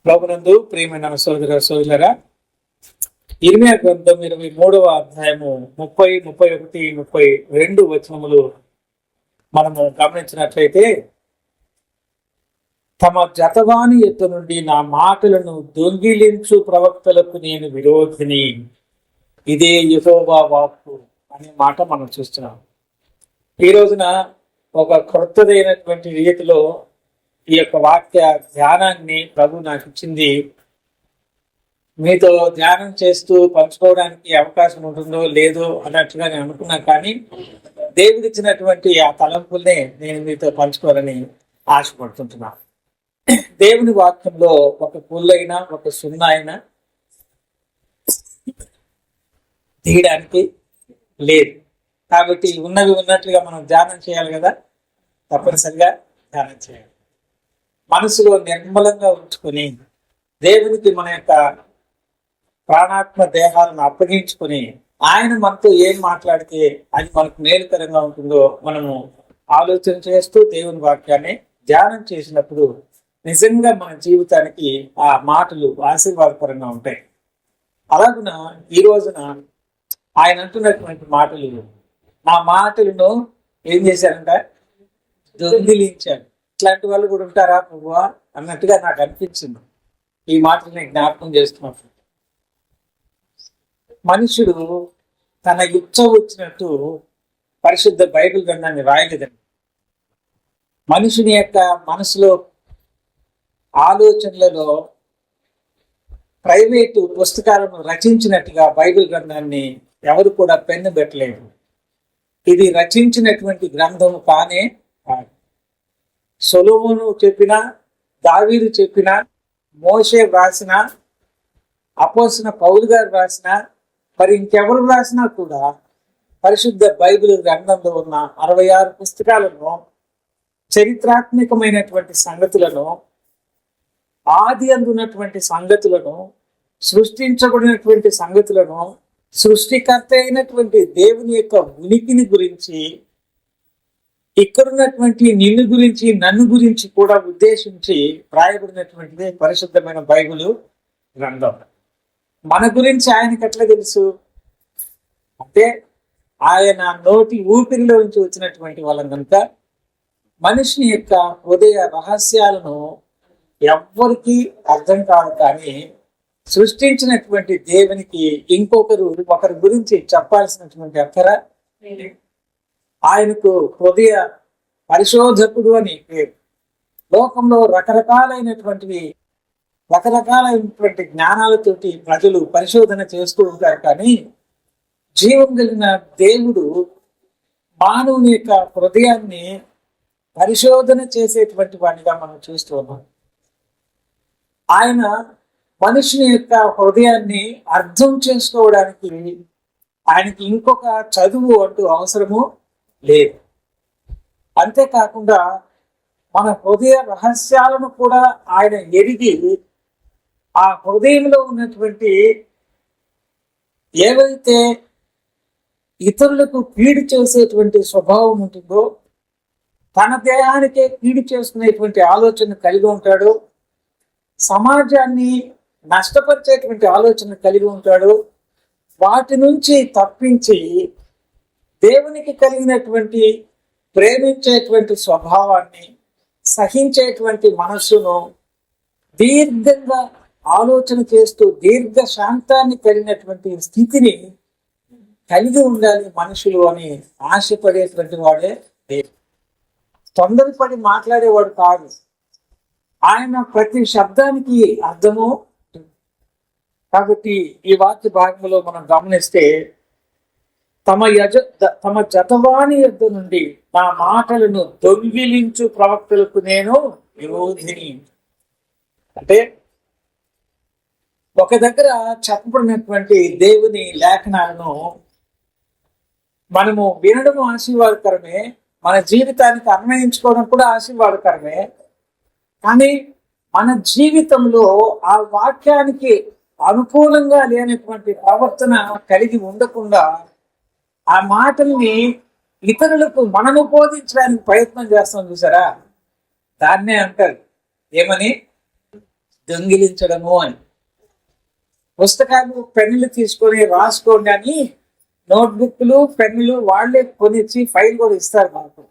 ప్రభునందు ప్రియమైన సోదరులరా, ఇర్మియా గ్రంథం 23వ అధ్యాయము 30, 31, 32 వచనములు మనము గమనించినట్లయితే, తమ జతవాని ఎత్తు నుండి నా మాటలను దొంగిలించు ప్రవక్తలకు నేను విరోధిని, ఇదే యెహోవా వాక్కు అనే మాట మనం చూస్తున్నాం. ఈ రోజున ఒక క్రొత్తదైనటువంటి రీతిలో ఈ యొక్క వాక్య ధ్యానాన్ని ప్రభు నాకు ఇచ్చింది. మీతో ధ్యానం చేస్తూ పంచుకోవడానికి అవకాశం ఉంటుందో లేదో అన్నట్టుగా నేను అనుకున్నా, కానీ దేవుడు ఇచ్చినటువంటి ఆ తలంపుల్నే నేను మీతో పంచుకోవాలని ఆశపడుతుంటున్నాను. దేవుని వాక్యంలో ఒక పుల్లైనా ఒక సున్నా అయినా తీయడానికి లేదు. కాబట్టి ఉన్నవి ఉన్నట్లుగా మనం ధ్యానం చేయాలి కదా, తప్పనిసరిగా ధ్యానం చేయాలి. మనసులో నిర్మలంగా ఉంచుకొని దేవునికి మన యొక్క ప్రాణాత్మ దేహాలను అప్పగించుకొని ఆయన మనతో ఏం మాట్లాడితే అది మనకు మేలుకరంగా ఉంటుందో మనము ఆలోచన చేస్తూ దేవుని వాక్యాన్ని ధ్యానం చేసినప్పుడు నిజంగా మన జీవితానికి ఆ మాటలు ఆశీర్వాదకరంగా ఉంటాయి. అలాగున ఈ రోజున ఆయన అంటున్నటువంటి మాటలు, నా మాటలను ఏం చేశారంట, దొంగిలించారు. ఇట్లాంటి వాళ్ళు కూడా ఉంటారా ప్రభువా అన్నట్టుగా నాకు అనిపించింది ఈ మాటలు నేను జ్ఞాపకం చేస్తున్నప్పుడు. మనుషుడు తన ఇచ్చ వచ్చినట్టు పరిశుద్ధ బైబిల్ గ్రంథాన్ని రాయలేదండి. మనుషుని యొక్క మనసులో ఆలోచనలలో ప్రైవేటు పుస్తకాలను రచించినట్టుగా బైబిల్ గ్రంథాన్ని ఎవరు కూడా పెన్ను పెట్టలేదు. ఇది రచించినటువంటి గ్రంథం కానే కాదు. సొలొమోను చెప్పినా, దావీదు చెప్పినా, మోషే వ్రాసిన, అపోస్తలుడైన పౌలు గారు రాసిన, మరి ఇంకెవరు రాసినా కూడా పరిశుద్ధ బైబిల్ గ్రంథంలో ఉన్న 66 పుస్తకాలను, చరిత్రాత్మకమైనటువంటి సంగతులను, ఆది అందున్నటువంటి సంగతులను, సృష్టించబడినటువంటి సంగతులను, సృష్టికర్త అయినటువంటి దేవుని యొక్క ఉనికిని గురించి, ఇక్కడున్నటువంటి నిన్ను గురించి, నన్ను గురించి కూడా ఉద్దేశించి రాయబడినటువంటిదే పరిశుద్ధమైన బైబిల్ గ్రంథం. మన గురించి ఆయనకి ఎట్లా తెలుసు అంటే, ఆయన నోటి ఊపిరిలో నుంచి వచ్చినటువంటి వాళ్ళం కనుక మనిషిని యొక్క హృదయ రహస్యాలను ఎవ్వరికి అర్థం కాదు. కానీ సృష్టించినటువంటి దేవునికి ఒకరి గురించి చెప్పాల్సినటువంటి అక్కర ఆయనకు హృదయ పరిశోధకుడు అని పేరు. లోకంలో రకరకాలైనటువంటి జ్ఞానాలతోటి ప్రజలు పరిశోధన చేస్తూ ఉంటారు, కానీ జీవం కలిగిన దేవుడు మానవుని యొక్క హృదయాన్ని పరిశోధన చేసేటువంటి వాడిగా మనం చూస్తూ ఉన్నాం. ఆయన మనుషుని యొక్క హృదయాన్ని అర్థం చేసుకోవడానికి ఆయనకి ఇంకొక చదువు అంటూ అవసరము లేదు. అంతేకాకుండా మన హృదయ రహస్యాలను కూడా ఆయన ఎరిగి ఆ హృదయంలో ఉన్నటువంటి ఏవైతే ఇతరులకు కీడు చేసేటువంటి స్వభావం ఉంటుందో, తన దేహానికే కీడు చేసుకునేటువంటి ఆలోచన కలిగి ఉంటాడు, సమాజాన్ని నష్టపరిచేటువంటి ఆలోచన కలిగి ఉంటాడు. వాటి నుంచి తప్పించి దేవునికి కలిగినటువంటి ప్రేమించేటువంటి స్వభావాన్ని, సహించేటువంటి మనస్సును, దీర్ఘంగా ఆలోచన చేస్తూ దీర్ఘ శాంతాన్ని కలిగినటువంటి స్థితిని కలిగి ఉండాలి మనుషులు అని ఆశపడేటువంటి వాడే దేవుడు. తొందరపడి మాట్లాడేవాడు కాదు. ఆయన ప్రతి శబ్దానికి అర్థము. కాబట్టి ఈ వాక్య భాగంలో మనం గమనిస్తే, తమ జతవాని యొద్ద నుండి నా మాటలను దొంగిలించు ప్రవక్తలకు నేను విరోధిని. అంటే ఒక దగ్గర చెప్పబడినటువంటి దేవుని లేఖనాలను మనము వినడం ఆశీర్వాదకరమే, మన జీవితానికి అన్వయించుకోవడం కూడా ఆశీర్వాదకరమే. కానీ మన జీవితంలో ఆ వాక్యానికి అనుకూలంగా లేనటువంటి ప్రవర్తన కలిగి ఉండకుండా ఆ మాటల్ని ఇతరులకు మనము బోధించడానికి ప్రయత్నం చేస్తాం చూసారా, దాన్నే అంటారు ఏమని, దొంగిలించడము అని. పుస్తకాలు పెన్నులు తీసుకొని రాసుకోండి అని నోట్బుక్లు పెన్నులు వాళ్ళే కొనిచ్చి ఫైల్ కూడా ఇస్తారు మనకు.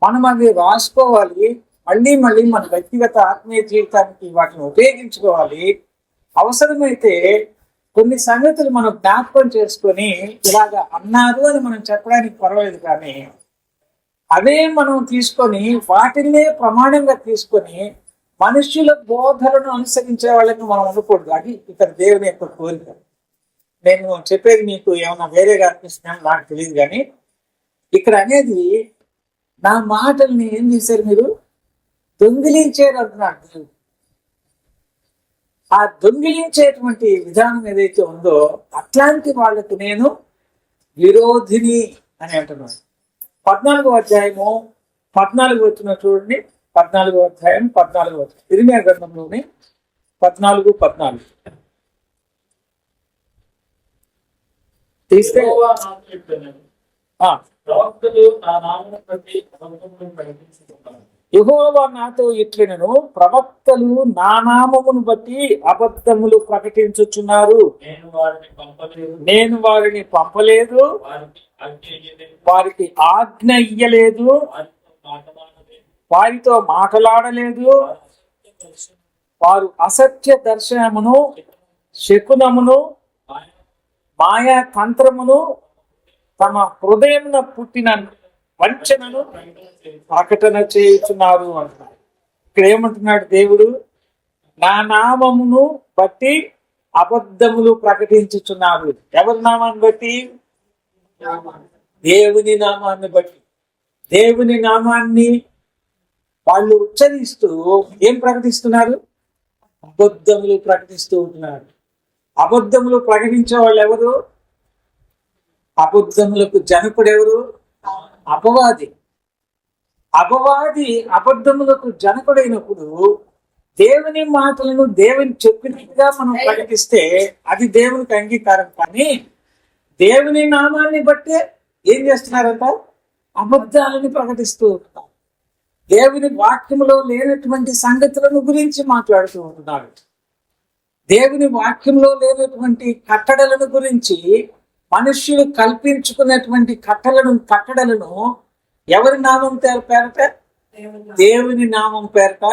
మనం అది రాసుకోవాలి, మళ్ళీ మళ్ళీ మన వ్యక్తిగత ఆత్మీయ జీవితానికి వాటిని ఉపయోగించుకోవాలి. అవసరమైతే కొన్ని సంగతులు మనం జ్ఞాపకం చేసుకొని ఇలాగ అన్నారు అని మనం చెప్పడానికి పర్వాలేదు, కానీ అవే మనం తీసుకొని వాటినే ప్రమాణంగా తీసుకొని మనుష్యుల బోధలను అనుసరించే వాళ్ళని మనం ఉండకూడదు. అది ఇక్కడ దేవుని యొక్క కోరిక. నేను చెప్పేది మీకు ఏమైనా వేరేగా అనిపిస్తున్నాను నాకు తెలియదు, కానీ ఇక్కడ అనేది నా మాటల్ని ఏం చేశారు మీరు, దొంగిలించారు అంటున్నాడు. ఆ దొంగిలించేటువంటి విధానం ఏదైతే ఉందో అట్లాంటి వాళ్ళకు నేను విరోధిని అని అంటున్నాను. 14వ అధ్యాయము 14 వచ్చిన చూడండి. 14వ అధ్యాయం 14 వచ్చిన ఇర్మియా గ్రంథంలోని 14 తీస్తే యెహోవా నాతో ఇట్లనెను, ప్రవక్తలు నా నామమును బట్టి అబద్ధములు ప్రకటించుచున్నారు. నేను వారిని పంపలేదు, వారికి ఆజ్ఞ ఇయ్యలేదు, వారితో మాట్లాడలేదు. వారు అసత్య దర్శనమును, శకునమును, మాయా తంత్రమును, తమ హృదయంన పుట్టిన వంచనను ప్రకటన చేయుచున్నారు అంటున్నాడు. ఇక్కడ ఏమంటున్నాడు దేవుడు, నా నామమును బట్టి అబద్ధములు ప్రకటించుచున్నారు. ఎవరి నామాన్ని బట్టి? దేవుని నామాన్ని బట్టి. దేవుని నామాన్ని వాళ్ళు ఉచ్చరిస్తూ ఏం ప్రకటిస్తున్నారు? అబద్ధములు ప్రకటిస్తూ ఉంటున్నారు. అబద్ధములు ప్రకటించే వాళ్ళు ఎవరు? అబద్ధములకు జనకుడు ఎవరు? అపవాది. అపవాది అబద్ధములకు జనకుడైనప్పుడు దేవుని మాటలను దేవుని చెప్పినట్టుగా మనం ప్రకటిస్తే అది దేవునికి అంగీకారం. కానీ దేవుని నామాన్ని బట్టే ఏం చేస్తున్నారంట? అబద్ధాలని ప్రకటిస్తూ ఉంటున్నారు. దేవుని వాక్యములో లేనటువంటి సంగతులను గురించి మాట్లాడుతూ ఉంటున్నారు. దేవుని వాక్యంలో లేనటువంటి కట్టడలను గురించి, మనుష్యులు కల్పించుకున్నటువంటి కట్టడలను ఎవరి నామం పేరట? దేవుని నామం పేరట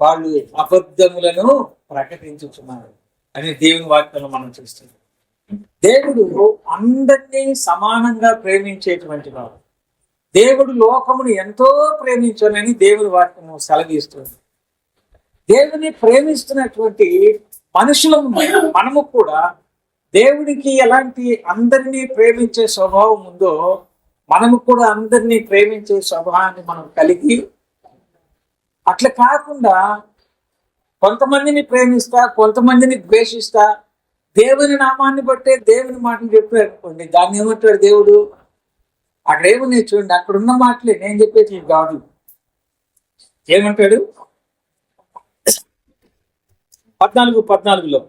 వాళ్ళు అబద్ధములను ప్రకటించుతున్నారు అని దేవుని వాక్యంలో మనం చూస్తున్నాం. దేవుడు అందరినీ సమానంగా ప్రేమించేటువంటి వాడు. దేవుడు లోకమును ఎంతో ప్రేమించాలని దేవుని వాక్యము సెలవిస్తుంది. దేవుని ప్రేమిస్తున్నటువంటి మనుషులము మనము కూడా దేవుడికి ఎలాంటి అందరినీ ప్రేమించే స్వభావం ఉందో మనము కూడా అందరినీ ప్రేమించే స్వభావాన్ని మనం కలిగి, అట్లా కాకుండా కొంతమందిని ప్రేమిస్తా కొంతమందిని ద్వేషిస్తా దేవుని నామాన్ని బట్టే దేవుని మాటలు చెప్పారు అనుకోండి, దాన్ని ఏమంటాడు దేవుడు? అక్కడ ఏమున్నాయి చూడండి, అక్కడ ఉన్న మాటలే నేను చెప్పేది కాదు. ఏమంటాడు? 14:14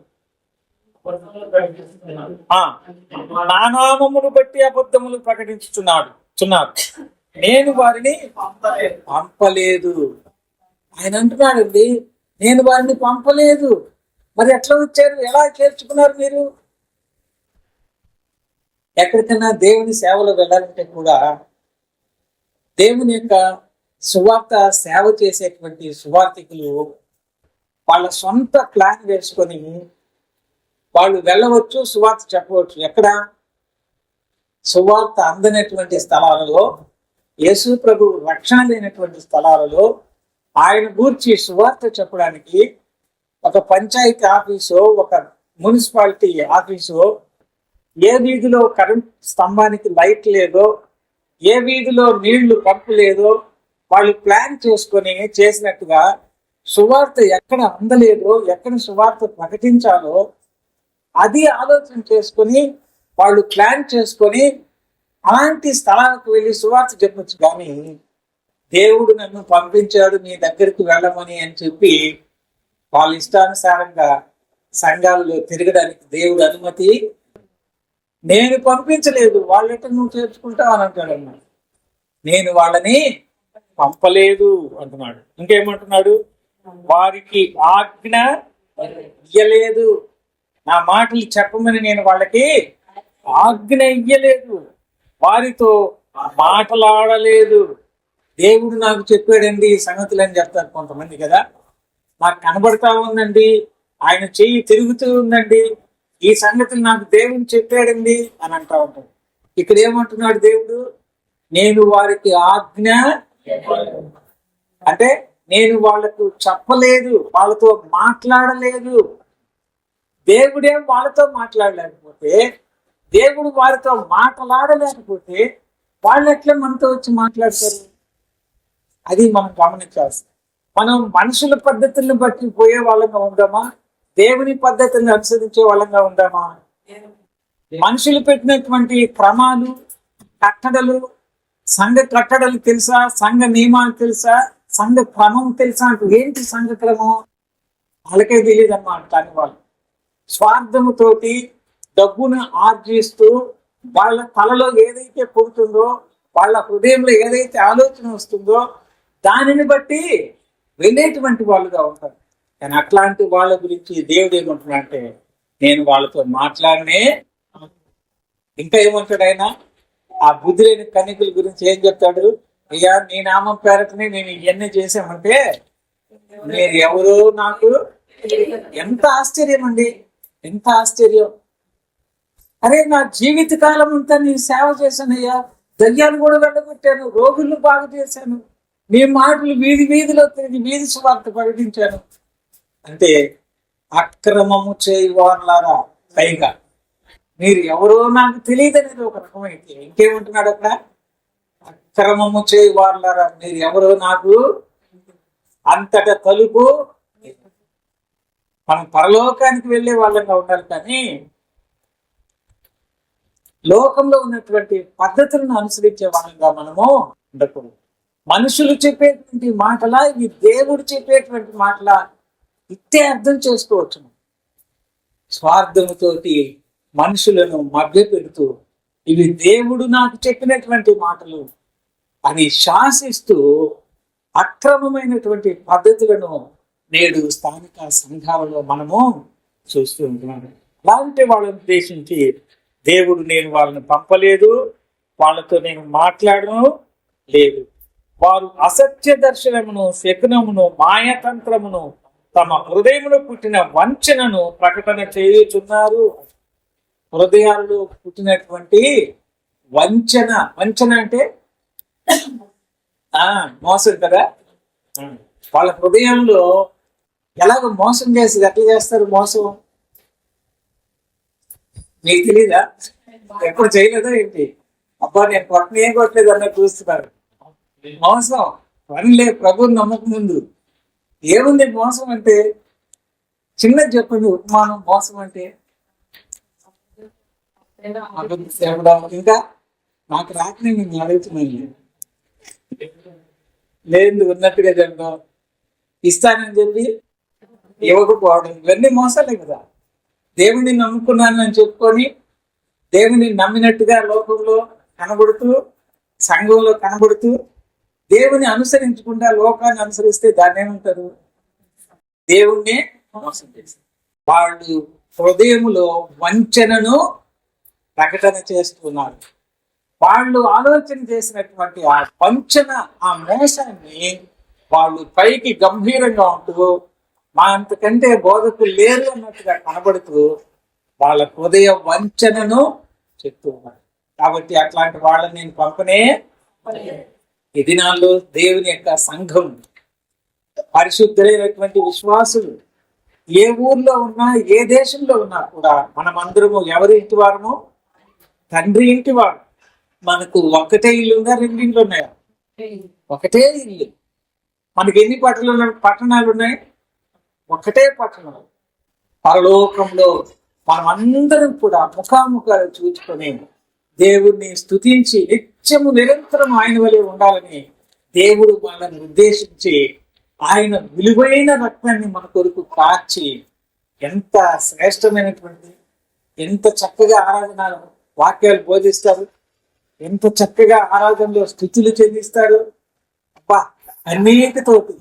నా నామమును బట్టి అబద్ధములు ప్రకటించుచున్నారు, నేను వారిని పంపలేదు. ఆయన అంటున్నాడండి, నేను వారిని పంపలేదు. మరి ఎట్లా వచ్చారు? ఎలా చేర్చుకున్నారు మీరు? ఎక్కడికైనా దేవుని సేవలో వెళ్ళాలంటే కూడా దేవుని యొక్క సువార్త సేవ చేసేటువంటి సువార్థికులు వాళ్ళ సొంత ప్లాన్ వేసుకొని వాళ్ళు వెళ్ళవచ్చు, సువార్త చెప్పవచ్చు. ఎక్కడ? సువార్త అందనటువంటి స్థలాలలో, యేసు ప్రభు రక్షణ లేనటువంటి స్థలాలలో ఆయన గూర్చి సువార్త చెప్పడానికి ఒక పంచాయతీ ఆఫీసు, ఒక మున్సిపాలిటీ ఆఫీసు, ఏ వీధిలో కరెంట్ స్తంభానికి లైట్ లేదో, ఏ వీధిలో నీళ్లు పంపు లేదో వాళ్ళు ప్లాన్ చేసుకొని చేసినట్టుగా సువార్త ఎక్కడ అందలేదో, ఎక్కడ సువార్త ప్రకటించాలో అది ఆలోచన చేసుకొని వాళ్ళు ప్లాన్ చేసుకొని అలాంటి స్థలాలకు వెళ్ళి సువార్త చెప్పచ్చు. కానీ దేవుడు నన్ను పంపించాడు మీ దగ్గరికి వెళ్ళమని అని చెప్పి వాళ్ళ ఇష్టానుసారంగా సంఘాలలో తిరగడానికి దేవుడు అనుమతి నేను పంపించలేదు, వాళ్ళట నువ్వు చేర్చుకుంటావు అని అంటాడు అన్నాడు. నేను వాళ్ళని పంపలేదు అంటున్నాడు. ఇంకేమంటున్నాడు? వారికి ఆజ్ఞ ఇయ్యలేదు. నా మాటలు చెప్పమని నేను వాళ్ళకి ఆజ్ఞ ఇయ్యలేదు, వారితో మాట్లాడలేదు. దేవుడు నాకు చెప్పాడండి ఈ సంగతులు అని చెప్తారు కొంతమంది కదా. నాకు కనబడతా ఉందండి, ఆయన చెయ్యి తిరుగుతూ ఉందండి, ఈ సంగతులు నాకు దేవుడు చెప్పాడండి అని అంటా ఉంటాడు. ఇక్కడ ఏమంటున్నాడు దేవుడు? నేను వారికి ఆజ్ఞ అంటే నేను వాళ్ళకు చెప్పలేదు, వాళ్ళతో మాట్లాడలేదు. దేవుడేం వాళ్ళతో మాట్లాడలేకపోతే, దేవుడు వారితో మాట్లాడలేకపోతే వాళ్ళు ఎట్లా మనతో వచ్చి మాట్లాడతారు? అది మనం గమనించాల్సింది. మనం మనుషుల పద్ధతులను బట్టి పోయే వాళ్ళంగా ఉందామా, దేవుని పద్ధతులను అనుసరించే వాళ్ళంగా ఉందామా? మనుషులు పెట్టినటువంటి క్రమాలు, కట్టడలు, సంఘ కట్టడలు తెలుసా, సంఘ నియమాలు తెలుసా, సంఘ క్రమం తెలుసా అంటే ఏంటి సంఘ క్రమం? వాళ్ళకే తెలియదు అన్నమాట. కానీ వాళ్ళు స్వార్థముతోటి డబ్బును ఆర్జిస్తూ వాళ్ళ తలలో ఏదైతే పుడుతుందో, వాళ్ళ హృదయంలో ఏదైతే ఆలోచన వస్తుందో దానిని బట్టి వెళ్ళేటువంటి వాళ్ళుగా ఉంటారు. కానీ అట్లాంటి వాళ్ళ గురించి దేవుడు ఏమంటున్నా అంటే నేను వాళ్ళతో మాట్లాడనే. ఇంకా ఏమంటాడు ఆయన? ఆ బుద్ధి లేని కన్యకుల గురించి ఏం చెప్తాడు? అయ్యా, నీ నామం పేరటనే నేను ఇవన్నీ చేసామంటే మీరు ఎవరో నాకు. ఎంత ఆశ్చర్యం అండి, ఎంత ఆశ్చర్యం! అరే, నా జీవిత కాలం అంతా నీ సేవ చేశానయ్యా, దయ్యాలు కూడా వెళ్ళగొట్టాను, రోగులను బాగు చేశాను, నీ మాటలు వీధి వీధిలో తిరిగి వీధి సువార్త ప్రకటించాను అంటే అక్రమము చేయవారులారా, పైగా మీరు ఎవరో నాకు తెలియదు అనేది ఒక రకమైతే ఇంకేమంటున్నాడు అక్కడ? అక్రమము చేయవారులారా, మీరు ఎవరో నాకు అంతట తలుపు. మనం పరలోకానికి వెళ్ళే వాళ్ళంగా ఉండాలి, కానీ లోకంలో ఉన్నటువంటి పద్ధతులను అనుసరించే వాళ్ళంగా మనము ఉండకూడదు. మనుషులు చెప్పేటువంటి మాటలా, ఇవి దేవుడు చెప్పేటువంటి మాటలా, ఇట్టే అర్థం చేసుకోవచ్చు. స్వార్థముతోటి మనుషులను మభ్యపెడుతూ ఇవి దేవుడు నాకు చెప్పినటువంటి మాటలు అని శాసిస్తూ అక్రమమైనటువంటి పద్ధతులను నేడు స్థానిక సంఘాలలో మనము చూస్తూ ఉంటున్నాము. అలాంటి వాళ్ళని ఉద్దేశించి దేవుడు నేను వాళ్ళని పంపలేదు, వాళ్ళతో నేను మాట్లాడను లేదు. వారు అసత్య దర్శనమును, శకునమును, మాయతంత్రమును, తమ హృదయములో పుట్టిన వంచనను ప్రకటన చేయుచున్నారు. హృదయాల్లో పుట్టినటువంటి వంచన. వంచన అంటే మోసం కదా. వాళ్ళ హృదయంలో ఎలాగో మోసం చేసి ఎట్లా చేస్తారు మోసం? మీకు తెలీదా? ఎప్పుడు చేయలేదా ఏంటి? అబ్బా, నేను కొట్టని ఏం కొట్టలేదు అన్నట్టు చూస్తున్నారు. మోసం పనిలే. ప్రభుని నమ్మకం ముందు ఏముంది మోసం అంటే? చిన్నది చెప్పండి, ఉపమానం. మోసం అంటే ఇంకా నాకు రాకనే నేను అడుగుతున్నాను. లేదు, ఉన్నట్టుగా చెప్పడం, ఇస్తానని చెప్పి ఇవ్వకపోవడం, ఇవన్నీ మోసాలే కదా. దేవుడిని నమ్ముకున్నాను అని చెప్పుకొని దేవుని నమ్మినట్టుగా లోకంలో కనబడుతూ, సంఘంలో కనబడుతూ, దేవుని అనుసరించకుండా లోకాన్ని అనుసరిస్తే దాన్ని ఏమంటారు? దేవుణ్ణి మోసం చేస్తారు. వాళ్ళు హృదయములో వంచనను ప్రకటన చేస్తున్నారు. వాళ్ళు ఆలోచన చేసినటువంటి ఆ వంచన, ఆ మోసాన్ని వాళ్ళు పైకి గంభీరంగా ఉంటూ మా అంతకంటే బోధకులు లేరు అన్నట్టుగా కనబడుతూ వాళ్ళ హృదయ వంచనను చెప్తూ ఉన్నారు. కాబట్టి అట్లాంటి వాళ్ళని నేను పంపనే. ఈ దినాల్లో దేవుని యొక్క సంఘం, పరిశుద్ధులైనటువంటి విశ్వాసులు ఏ ఊర్లో ఉన్నా, ఏ దేశంలో ఉన్నా కూడా మనమందరము ఎవరి ఇంటి వారము? తండ్రి ఇంటి వారు. మనకు ఒకటే ఇల్లు ఉందా, రెండింట్లు ఉన్నాయా? ఒకటే ఇల్లు. మనకి ఎన్ని పట్టణాలు ఉన్నాయి? ఒకటే పట్టణం. పరలోకంలో మనం అందరం కూడా ముఖాముఖాలు చూసుకొని దేవుణ్ణి స్తుతించి నిత్యము నిరంతరం ఆయన వలె ఉండాలని దేవుడు మనల్ని ఉద్దేశించి ఆయన విలువైన రక్తాన్ని మన కొరకు కార్చి ఎంత శ్రేష్టమైనటువంటి, ఎంత చక్కగా ఆరాధన వాక్యాలు బోధిస్తారు, ఎంత చక్కగా ఆరాధనలో స్థుతులు చెందిస్తారు. అబ్బా, అన్నిటితోటి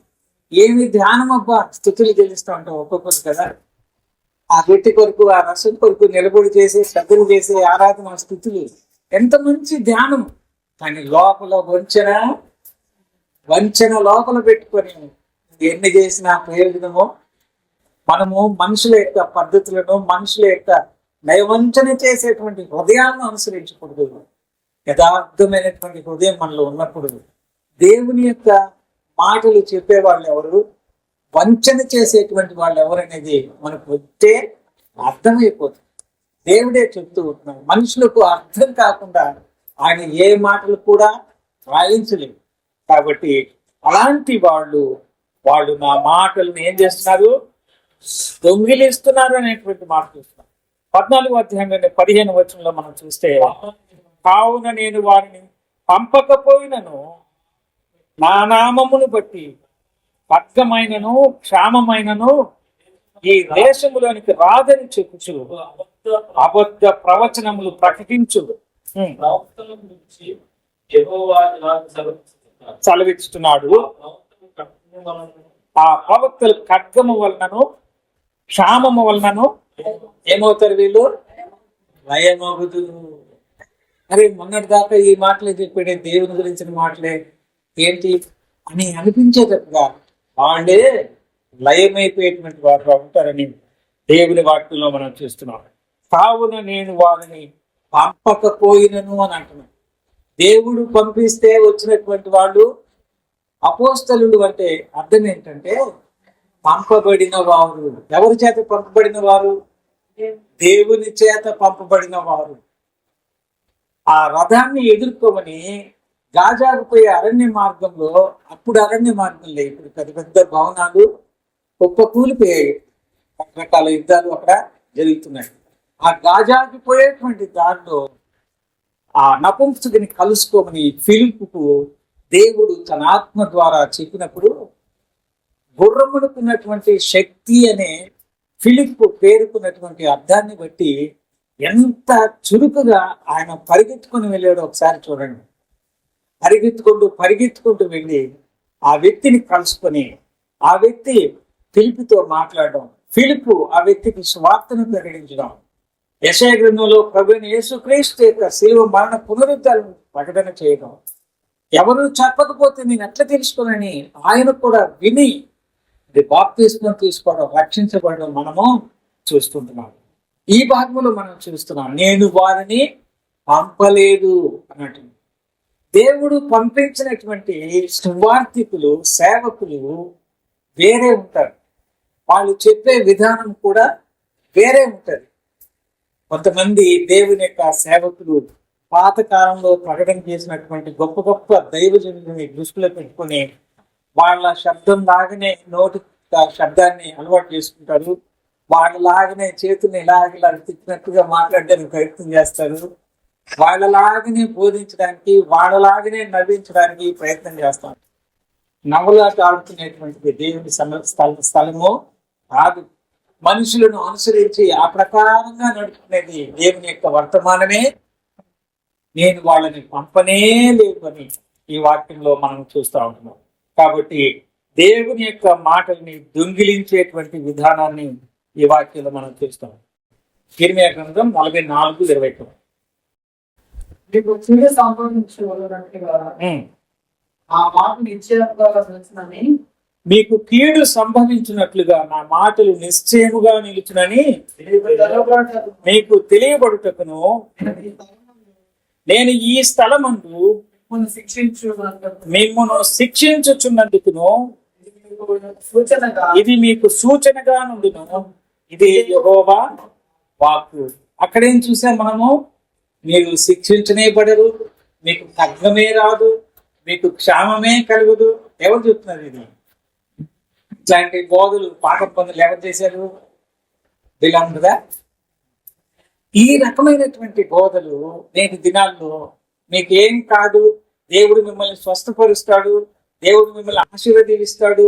ఏమి ధ్యానం అబ్బా, స్థుతులు చెల్లిస్తూ ఉంటాం ఒక్కొక్కరు కదా. ఆ వ్యక్తి కొరకు, ఆ రసం కొరకు నిలబడి చేసే, శ్రద్ధలు చేసే ఆరాధన స్థుతులు ఎంత మంచి ధ్యానం. కానీ లోపల వంచన లోపల పెట్టుకొని ఎన్ని చేసినా ప్రయోజనమో. మనము మనుషుల యొక్క పద్ధతులను, మనుషుల యొక్క నయవంచన చేసేటువంటి హృదయాలను అనుసరించకూడదు. యథార్థమైనటువంటి హృదయం మనలో ఉన్నప్పుడు దేవుని యొక్క మాటలు చెప్పే వాళ్ళు ఎవరు, వంచన చేసేటువంటి వాళ్ళు ఎవరనేది మనకు వచ్చే అర్థమైపోతుంది. దేవుడే చెప్తూ ఉంటున్నాడు. మనుషులకు అర్థం కాకుండా ఆయన ఏ మాటలు కూడా రాయించలేవు. కాబట్టి అలాంటి వాళ్ళు నా మాటలను ఏం చేస్తున్నారు, దొంగిలిస్తున్నారు అనేటువంటి మాట చూస్తున్నాం. 14వ అధ్యాయంలోనే 15వ వచనంలో మనం చూస్తే, కావున నేను వారిని పంపకపోయినను నా నామమును బట్టి ఖడ్గమైనను క్షామమైనను ఈ దేశములోనికి రాదని చెప్పుచు అబద్ధ ప్రవచనములు ప్రకటించు సెలవిస్తున్నాడు. ఆ ప్రవక్తలు ఖడ్గము వలనను క్షామము వలనను ఏమవుతారు, వీళ్ళు లయమగుదురు. అరే మొన్నటి దాకా ఈ మాటలే చెప్పాడే, దేవుని గురించిన మాటలే ఏంటి అని అనిపించేటట్టుగా వాళ్ళే లయమైపోయేటువంటి వారు ఉంటారని దేవుని వాక్యంలో మనం చూస్తున్నాం. కావున నేను వారిని పంపకపోయినను అని అంటున్నాను. దేవుడు పంపిస్తే వచ్చినటువంటి వాళ్ళు అపోస్తలుడు అంటే అర్థం ఏంటంటే పంపబడిన వారు. ఎవరి చేత పంపబడిన వారు? దేవుని చేత పంపబడిన వారు. ఆ రథాన్ని ఎదుర్కోమని గాజాకు పోయే అరణ్య మార్గంలో, అప్పుడు అరణ్య మార్గంలో ఇప్పుడు పెద్ద పెద్ద భవనాలు కుప్పకూలిపోయాయి, రకరకాల యుద్ధాలు అక్కడ జరుగుతున్నాయి. ఆ గాజాకి పోయేటువంటి దారిలో ఆ నపుంసకుని కలుసుకోమని ఫిలిప్పుకు దేవుడు తన ఆత్మ ద్వారా చెప్పినప్పుడు, గుర్రమునుకున్నటువంటి శక్తి అనే ఫిలిప్పు పేరుకున్నటువంటి అర్థాన్ని బట్టి ఎంత చురుకుగా ఆయన పరిగెత్తుకుని వెళ్ళాడో ఒకసారి చూడండి. పరిగెత్తుకుంటూ వెళ్ళి ఆ వ్యక్తిని కలుసుకొని, ఆ వ్యక్తి ఫిలిప్పుతో మాట్లాడడం, ఫిలిప్పు ఆ వ్యక్తికి సువార్తను ప్రకటించడం, యెషయా గ్రంథంలో ప్రభువైన యేసుక్రీస్తు యొక్క శిలువ మరణ పునరుద్ధరణ ప్రకటన చేయడం, ఎవరు చెప్పకపోతే నేను ఎట్లా తెలుసుకోనని ఆయన కూడా విని బాప్తిస్మం తీసుకోవడం, రక్షించబడడం మనము చూస్తుంటున్నాం. ఈ భాగంలో మనం చూస్తున్నాం, నేను వారిని పంపలేదు అన్నట్టు. దేవుడు పంపించినటువంటి సువార్థికులు, సేవకులు వేరే ఉంటారు. వాళ్ళు చెప్పే విధానం కూడా వేరే ఉంటుంది. కొంతమంది దేవుని యొక్క సేవకులు పాతకాలంలో ప్రకటన చేసినటువంటి గొప్ప గొప్ప దైవజనులని దృష్టిలో పెట్టుకుని వాళ్ళ శబ్దం లాగానే నోటి శబ్దాన్ని అలవాటు చేసుకుంటారు. వాళ్ళలాగానే చేతుల్ని ఇలాగ తిప్పినట్టుగా మాట్లాడడానికి ప్రయత్నం చేస్తారు. వాళ్ళలాగానే బోధించడానికి, వాళ్ళలాగానే నవ్వించడానికి ప్రయత్నం చేస్తారు. నవలాట ఆడుతున్నటువంటిది దేవుని స్థలము కాదు. మనుషులను అనుసరించి ఆ ప్రకారంగా నడుపుకునేది దేవుని యొక్క వర్తమానమే. నేను వాళ్ళని పంపనే లేదు అని ఈ వాక్యంలో మనం చూస్తూ ఉంటున్నాం. కాబట్టి దేవుని యొక్క మాటల్ని దొంగిలించేటువంటి విధానాన్ని ఈ వాక్యంలో మనం చూస్తాం. ఇర్మియా గ్రంథం 44:21. మీకు కీడు సంభవించినట్టుగా ఆ మాటలు నిశ్చయముగా మీకు కీడు సంభవించినట్లుగా నా మాటలు నిశ్చయముగా నిలుచునని మీకు తెలియబడుటకును నేను ఈ స్థలమందు మిమ్మల్ని శిక్షించుచున్నందుకును ఇది మీకు సూచనగా నుండును. ఇది యెహోవా వాక్కు. అక్కడేం చూసాం మనము, మీరు శిక్షించనే పడరు, మీకు ఖడ్గమే రాదు, మీకు క్షామమే కలుగుదు. ఎవరు చెప్తున్నారు ఇది? ఇట్లాంటి బోధలు, పాప పనులు ఎవరు చేశారు? వీళ్ళందరా. ఈ రకమైనటువంటి బోధలు నేటి దినాల్లో మీకు ఏం కాదు, దేవుడు మిమ్మల్ని స్వస్థపరుస్తాడు, దేవుడు మిమ్మల్ని ఆశీర్వదిస్తాడు,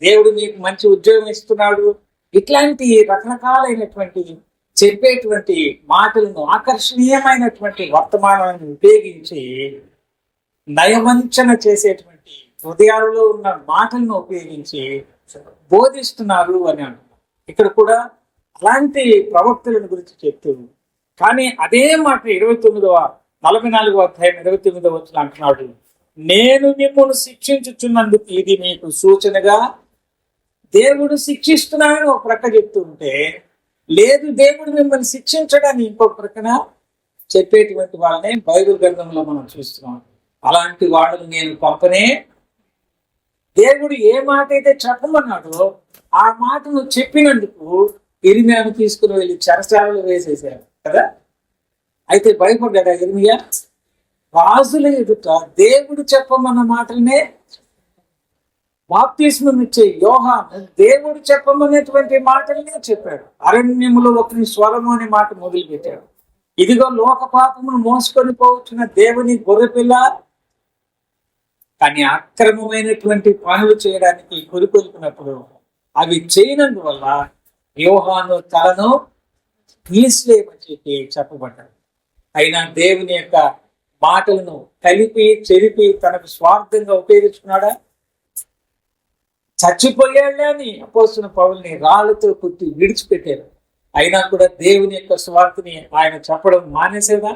దేవుడు మీకు మంచి ఉద్యోగం ఇస్తున్నాడు, ఇట్లాంటి రకరకాలైనటువంటి చెప్పేటువంటి మాటలను, ఆకర్షణీయమైనటువంటి వర్తమానాన్ని ఉపయోగించి నయవంచన చేసేటువంటి హృదయాలలో ఉన్న మాటలను ఉపయోగించి బోధిస్తున్నారు అని అంటున్నారు. ఇక్కడ కూడా అలాంటి ప్రవక్తలను గురించి చెప్తూ, కానీ అదే మాట 44వ అధ్యాయం 29వ వచనం అంటున్నాడు, నేను మిమ్మల్ని శిక్షించుచున్నందుకు ఇది మీకు సూచనగా. దేవుడు శిక్షిస్తున్నానని ఒక ప్రక్క చెప్తుంటే, లేదు దేవుడు మిమ్మల్ని శిక్షించడాన్ని ఇంకొక ప్రక్కన చెప్పేటువంటి వాళ్ళని బైబిల్ గ్రంథంలో మనం చూస్తున్నాం. అలాంటి వాళ్ళని నేను పంపనే. దేవుడు ఏ మాట అయితే చెప్పమన్నాడో ఆ మాటను చెప్పినందుకు ఇర్మియాను తీసుకుని వెళ్ళి చెరసాలలో వేసేసారు కదా. అయితే భయపడ్డాడు ఇర్మియా. రాజుల ఎదుట దేవుడు చెప్పమన్న మాటలనే, బాప్తిస్మం ఇచ్చే యోహాను దేవుడు చెప్పమనేటువంటి మాటలనే చెప్పాడు. అరణ్యములో ఒకరి స్వరము అనే మాట మొదలు పెట్టాడు. ఇదిగో లోక పాపమును మోసుకొని పోవచ్చున్న దేవుని గొర్రెపిల్ల. కానీ అక్రమమైనటువంటి పనులు చేయడానికి కొలుకొలుపునప్పుడు అవి చేయనందువల్ల యోహాను తలను తీసిలేమని చెప్పి చెప్పబడ్డాడు. అయినా దేవుని యొక్క మాటలను కలిపి చెరిపి తనకు స్వార్థంగా ఉపయోగించుకున్నాడా? చచ్చిపోయాడే అని అపోస్తున్న పౌలుని రాళ్లతో కుట్టి విడిచిపెట్టారు. అయినా కూడా దేవుని యొక్క స్వార్థని ఆయన చెప్పడం మానేసేదా?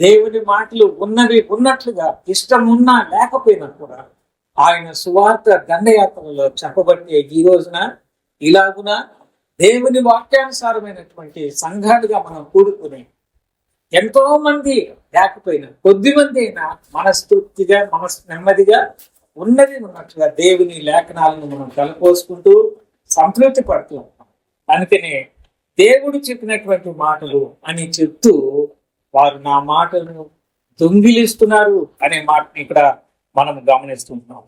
దేవుని మాటలు ఉన్నవి ఉన్నట్లుగా ఇష్టం ఉన్నా లేకపోయినా కూడా ఆయన సువార్త దండయాత్రలో చెప్పబట్టే ఈ రోజున ఇలాగున దేవుని వాక్యానుసారమైనటువంటి సంఘాలుగా మనం కూడుకుని ఎంతో మంది లేకపోయినా కొద్ది మంది అయినా మనస్తృప్తిగా నెమ్మదిగా ఉన్నది ఉన్నట్లుగా దేవుని లేఖనాలను మనం కలపోసుకుంటూ సంతృప్తి పడుతూ ఉంటాం. అందుకనే దేవుడు చెప్పినటువంటి మాటలు అని చెప్తూ వారు నా మాటలను దొంగిలిస్తున్నారు అనే మాటని ఇక్కడ మనం గమనిస్తున్నాం.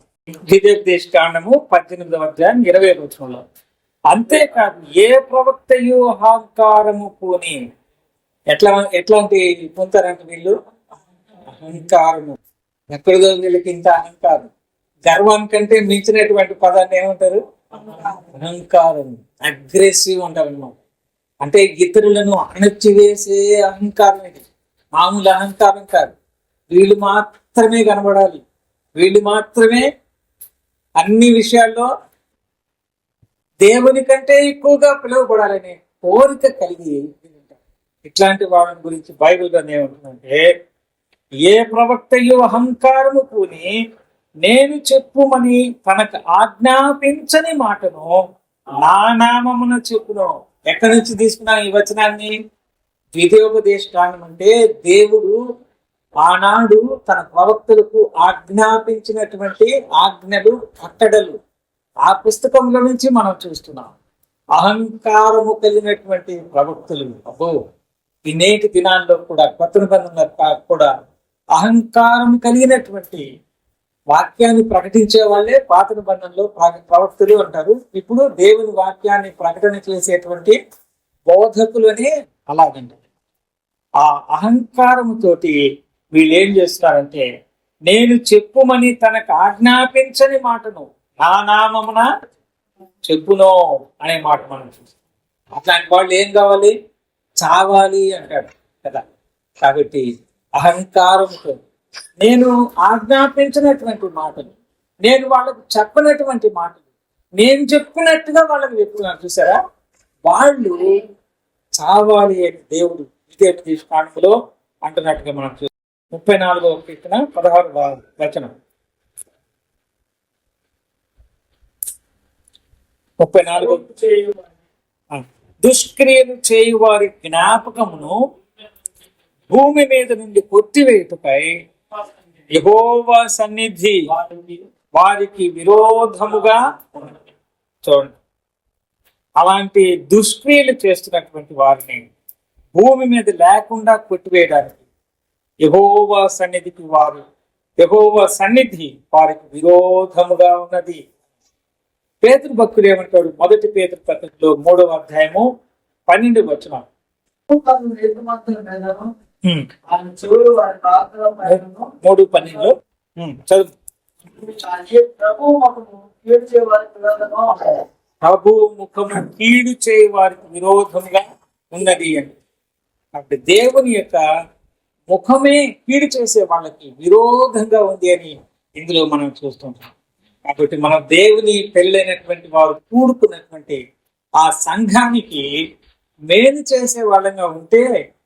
ద్వితీయోపదేశకాండము 18వ అధ్యాయం 20వ వచనంలో, అంతేకాదు ఏ ప్రవక్తయు అహంకారము పూని. ఎట్లాంటి పొందుతారంటే వీళ్ళు అహంకారము. ఎక్కడిదో వీళ్ళకి ఇంత అహంకారం. గర్వం కంటే మించినటువంటి పదాన్ని ఏమంటారు? అహంకారం. అగ్రెసివ్ అంటారు అన్నమాట. అంటే ఇతరులను అణచివేసే అహంకారం. ఇది మామూలు అహంకారం కాదు. వీళ్ళు మాత్రమే కనబడాలి, వీళ్ళు మాత్రమే అన్ని విషయాల్లో దేవుని కంటే ఎక్కువగా పిలువబడాలనే కోరిక కలిగి ఇట్లాంటి వాళ్ళ గురించి బైబిల్ గ్రంథం ఏమంటుందంటే, ఏ ప్రవక్తయు అహంకారము పూని నేను చెప్పుమని తనకు ఆజ్ఞాపించని మాటను నా నామమున చెప్పును. ఎక్కడి నుంచి తీసుకున్నా ఈ వచనాన్ని? ద్వితీయోపదేశకాండం అంటే దేవుడు ఆనాడు తన ప్రవక్తలకు ఆజ్ఞాపించినటువంటి ఆజ్ఞలు, కట్టడలు ఆ పుస్తకంలో నుంచి మనం చూస్తున్నాం. అహంకారము కలిగినటువంటి ప్రవక్తలు అబ్బో ఈ నేటి దినాల్లో కూడా కొత్త నిబంధనలో కూడా అహంకారం కలిగినటువంటి వాక్యాన్ని ప్రకటించే వాళ్ళే పాత నిబంధనలో ప్రవక్తలు అంటారు. ఇప్పుడు దేవుని వాక్యాన్ని ప్రకటన చేసేటువంటి బోధకులనే అలాగండి. ఆ అహంకారముతోటి వీళ్ళు ఏం చేస్తారంటే, నేను చెప్పుమని తనకు ఆజ్ఞాపించని మాటను నా నామమున చెప్పునో అనే మాట మనం చూస్తాం. అట్లాంటి వాళ్ళు ఏం కావాలి? చావాలి అంటాడు కదా. కాబట్టి అహంకారంతో నేను ఆజ్ఞాపించినటువంటి మాటలు, నేను వాళ్ళకు చెప్పినటువంటి మాటలు, నేను చెప్పినట్టుగా వాళ్ళకి చెప్తున్నాను చూసారా, వాళ్ళు చావాలి అని దేవుడు ద్వితీయోపదేశకాండములో అంటున్నట్టుగా మనం చూస్తాం. 34వ కీర్తన 16వ వచనం. 34 దుష్క్రియలు చేయు వారి జ్ఞాపకమును భూమి మీద నుండి కొట్టివేయుటకై యెహోవా సన్నిధి వారికి విరోధముగా ఉన్నది. చూడండి, అలాంటి దుష్క్రియలు చేస్తున్నటువంటి వారిని భూమి మీద లేకుండా కొట్టివేయడానికి యెహోవా సన్నిధి వారికి విరోధముగా ఉన్నది. పేతురు భక్తులు ఏమంటాడు? 1 పేతురు పత్రికలో 3వ అధ్యాయము 12వ వచనం. 3:12 చదువు. ప్రభు ముఖము కీడు చేయ వారికి విరోధంగా ఉన్నది అని. కాబట్టి దేవుని యొక్క ముఖమే కీడు చేసే వాళ్ళకి విరోధంగా ఉంది అని ఇందులో మనం చూస్తుంటాం. కాబట్టి మన దేవుని పెళ్ళైనటువంటి వారు కూడుకున్నటువంటి ఆ సంఘానికి మేలు చేసే వాళ్ళంగా ఉంటే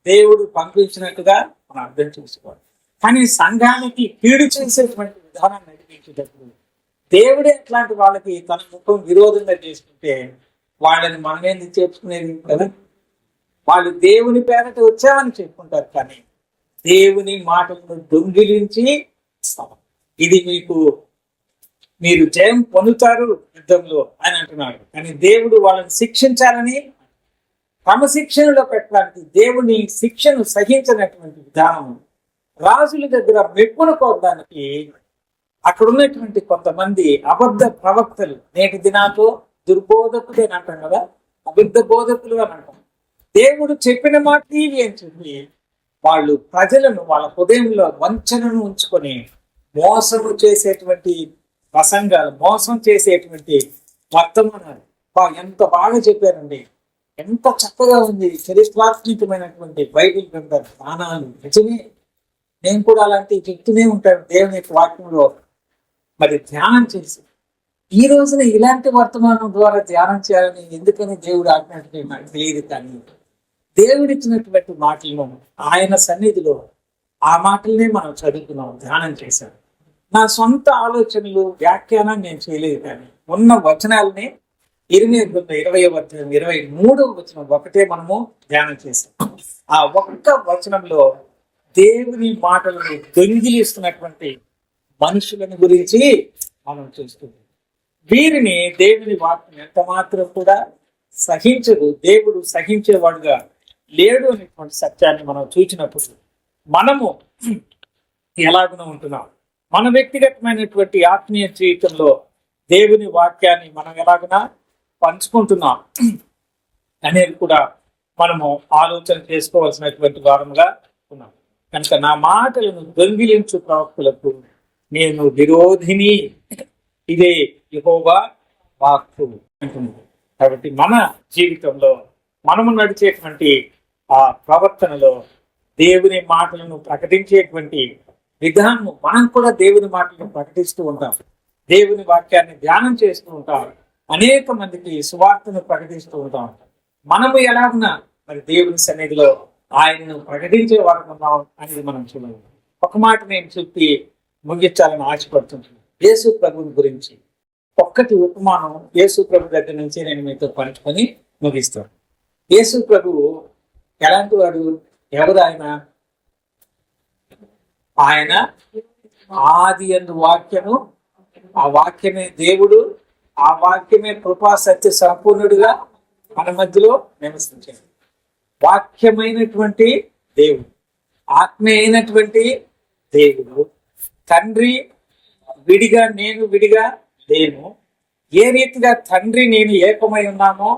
దేవుడు పంపించినట్టుగా మనం అర్థం చేసుకోవాలి. కానీ సంఘానికి కీడు చేసేటువంటి విధానాన్ని నడిపించేటప్పుడు దేవుడే అట్లాంటి వాళ్ళకి తన ముఖం విరోధంగా చేసుకుంటే వాళ్ళని మనమేంది చేర్చుకునేది కదా. వాళ్ళు దేవుని పేరట వచ్చామని చెప్పుకుంటారు, కానీ దేవుని మాటలను దొంగిలించి ఇది మీరు జయం పొందుతారు యుద్ధంలో అని అంటున్నాడు. కానీ దేవుడు వాళ్ళని శిక్షించాలని, క్రమశిక్షణలో పెట్టడానికి దేవుని శిక్షను సహించినటువంటి విధానం, రాజుల దగ్గర మెప్పును కోరడానికి అక్కడ ఉన్నటువంటి కొంతమంది అబద్ధ ప్రవక్తలు, నేటి దినాల్లో దుర్బోధకులు అని అంటాం కదా, అబద్ధ బోధకులు అని అంటాం. దేవుడు చెప్పిన మాట ఇవి అని చెప్పి వాళ్ళు ప్రజలను వాళ్ళ హృదయంలో వంచనను ఉంచుకొని మోసము చేసేటువంటి ప్రసంగాలు, మోసం చేసేటువంటి వర్తమానాలు ఎంత బాగా చెప్పారండి. ఎంత చక్కగా ఉంది చరిత్రాత్మకమైనటువంటి బైబిల్ గ్రంథాలు, జ్ఞానాలు. నిజమే, నేను కూడా అలాంటివి చెప్తూనే ఉంటాను దేవుని యొక్క వాక్యంలో. మరి ధ్యానం చేసి ఈ రోజున ఇలాంటి వర్తమానం ద్వారా ధ్యానం చేయాలని ఎందుకని దేవుడు ఆజ్ఞాపించే నాకు తెలియదు. కానీ దేవుడిచ్చినటువంటి మాటలను ఆయన సన్నిధిలో ఆ మాటలనే మనం చదువుకున్నాం, ధ్యానం చేశాం. నా సొంత ఆలోచనలు, వ్యాఖ్యానం నేను చేయలేదు, కానీ ఉన్న వచనాలని 20వ అధ్యాయం 23వ వచనం ఒకటే మనము ధ్యానం చేసాం. ఆ ఒక్క వచనంలో దేవుని మాటలను దొంగిలిస్తున్నటువంటి మనుషులను గురించి మనం చూస్తున్నాం. వీరిని దేవుని వాక్యం ఎంత మాత్రం కూడా సహించదు. దేవుడు సహించేవాడుగా లేడు అనేటువంటి సత్యాన్ని మనం చూసినప్పుడు మనము ఎలాగున ఉంటున్నాం, మన వ్యక్తిగతమైనటువంటి ఆత్మీయ జీవితంలో దేవుని వాక్యాన్ని మనం ఎలాగునా పంచుకుంటున్నాం అనేది కూడా మనము ఆలోచన చేసుకోవాల్సినటువంటి వారముగా ఉన్నాం. కనుక నా మాటలను దొంగిలించు ప్రవక్తలకు నేను విరోధిని, ఇదే యెహోవా వాక్కు అంటుంది. కాబట్టి మన జీవితంలో మనము నడిచేటువంటి ఆ ప్రవర్తనలో దేవుని మాటలను ప్రకటించేటువంటి విధానం, మనం కూడా దేవుని మాటలను ప్రకటిస్తూ ఉంటాం, దేవుని వాక్యాన్ని ధ్యానం చేస్తూ ఉంటాం, అనేక మందికి సువార్తను ప్రకటిస్తూ ఉంటాం. మనము ఎలా ఉన్నా మరి దేవుని సన్నిధిలో ఆయనను ప్రకటించే వారు ఉన్నాం అనేది మనం చూడాలి. ఒక మాట నేను చెప్పి ముగించాలని ఆశపడుతున్నాను. యేసు ప్రభువు గురించి ఒక్కటి ఉపమానం యేసు ప్రభు దగ్గర నుంచి నేను మీతో పంచుకొని ముగిస్తాను. యేసు ప్రభువు ఎలాంటి వాడు? ఎవరు ఆయన? ఆయన ఆది యందు వాక్యము, ఆ వాక్యమే దేవుడు, ఆ వాక్యమే కృపా సత్య సంపూర్ణుడిగా మన మధ్యలో నివసించాడు. వాక్యమైనటువంటి దేవుడు, ఆత్మ అయినటువంటి దేవుడు, తండ్రి విడిగా నేను విడిగా లేను. ఏ రీతిగా తండ్రి నేను ఏకమై ఉన్నామో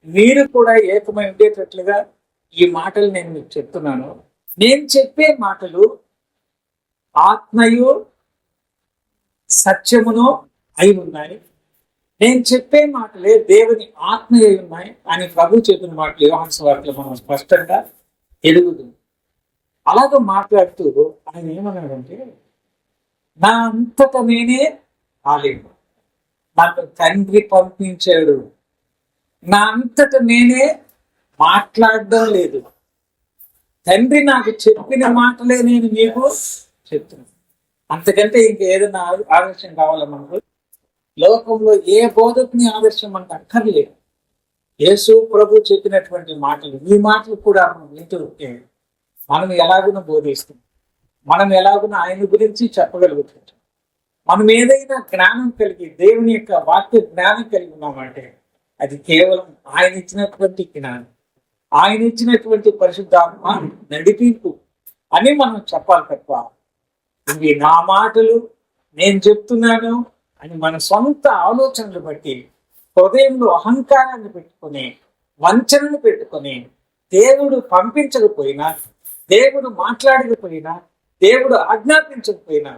మీరు కూడా ఏకమై ఉండేటట్లుగా ఈ మాటలు నేను మీకు చెప్తున్నాను. నేను చెప్పే మాటలు ఆత్మయు సత్యమును అయి ఉన్నాయి. నేను చెప్పే మాటలే దేవుని ఆత్మ అయి ఉన్నాయి అని ప్రభు చెప్పిన మాటలు యోహాను సువార్తలో మనం స్పష్టంగా ఎదుగుతుంది. అలాగే మాట్లాడుతూ ఆయన ఏమన్నాడంటే, నా అంతట నేనే రాలేను, నాకు తండ్రి పంపించాడు. నా అంతట నేనే మాట్లాడడం లేదు, తండ్రి నాకు చెప్పిన మాటలే నేను మీకు చెప్తున్నాను. అంతకంటే ఇంకేదైనా ఆదర్శం కావాలా మనకు? లోకంలో ఏ బోధకుని ఆదర్శం మనకు అక్కర్లేదు. యేసు ప్రభు చెప్పినటువంటి మాటలు, ఈ మాటలు కూడా మనం వింటూ ఉంటే మనం ఎలాగున బోధిస్తాం, మనం ఎలాగున ఆయన గురించి చెప్పగలుగుతుంటాం. మనం ఏదైనా జ్ఞానం కలిగి దేవుని యొక్క వాక్య జ్ఞానం కలిగి ఉన్నామంటే అది కేవలం ఆయన ఇచ్చినటువంటి జ్ఞానం, ఆయన ఇచ్చినటువంటి పరిశుద్ధాత్మ నడిపింపు అని మనం చెప్పాలి తప్ప ఇవి నా మాటలు నేను చెప్తున్నాను అని మన సొంత ఆలోచనలు బట్టి హృదయంలో అహంకారాన్ని పెట్టుకొని వంచనను పెట్టుకొని దేవుడు పంపించకపోయినా, దేవుడు మాట్లాడకపోయినా, దేవుడు ఆజ్ఞాపించకపోయినా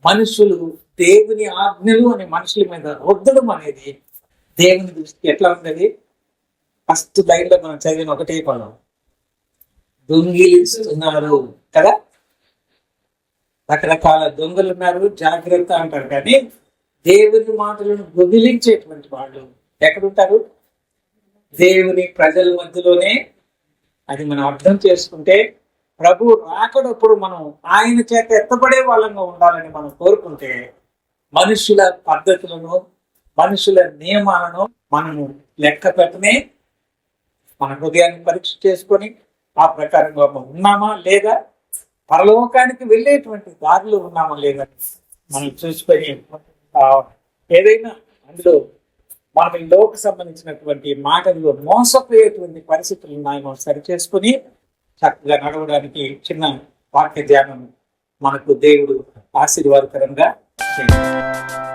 మనుషులు దేవుని ఆజ్ఞలు అనే మనుషుల మీద రుద్దడం అనేది దేవుని దృష్టికి ఎట్లా ఉన్నది? ఫస్ట్ లైన్లో మనం చదివిన ఒకటే పదం, దొంగిలిస్తున్నారు కదా. రకరకాల దొంగలు ఉన్నారు, జాగ్రత్త అంటారు. కానీ దేవుని మాటలను వదిలించేటువంటి వాళ్ళు ఎక్కడుంటారు? దేవుని ప్రజల మధ్యలోనే. అది మనం అర్థం చేసుకుంటే ప్రభు రాకడప్పుడు మనం ఆయన చేత ఎత్తబడే వాళ్ళంగా ఉండాలని మనం కోరుకుంటే మనుషుల పద్ధతులను, మనుషుల నియమాలను మనము లెక్క పెట్టనే మన హృదయాన్ని పరీక్ష చేసుకొని ఆ ప్రకారంగా ఉన్నామా లేదా, పరలోకానికి వెళ్ళేటువంటి దారిలో ఉన్నామా లేదా మనం చూసుకొని ఏదైనా అందులో మనం ఈ లోకి సంబంధించినటువంటి మాటలు మోసపోయేటువంటి పరిస్థితులు ఉన్నాయేమో సరి చేసుకుని చక్కగా నడవడానికి చిన్న వాక్య ధ్యానం మనకు దేవుడు ఆశీర్వాదకరంగా చేయాలి.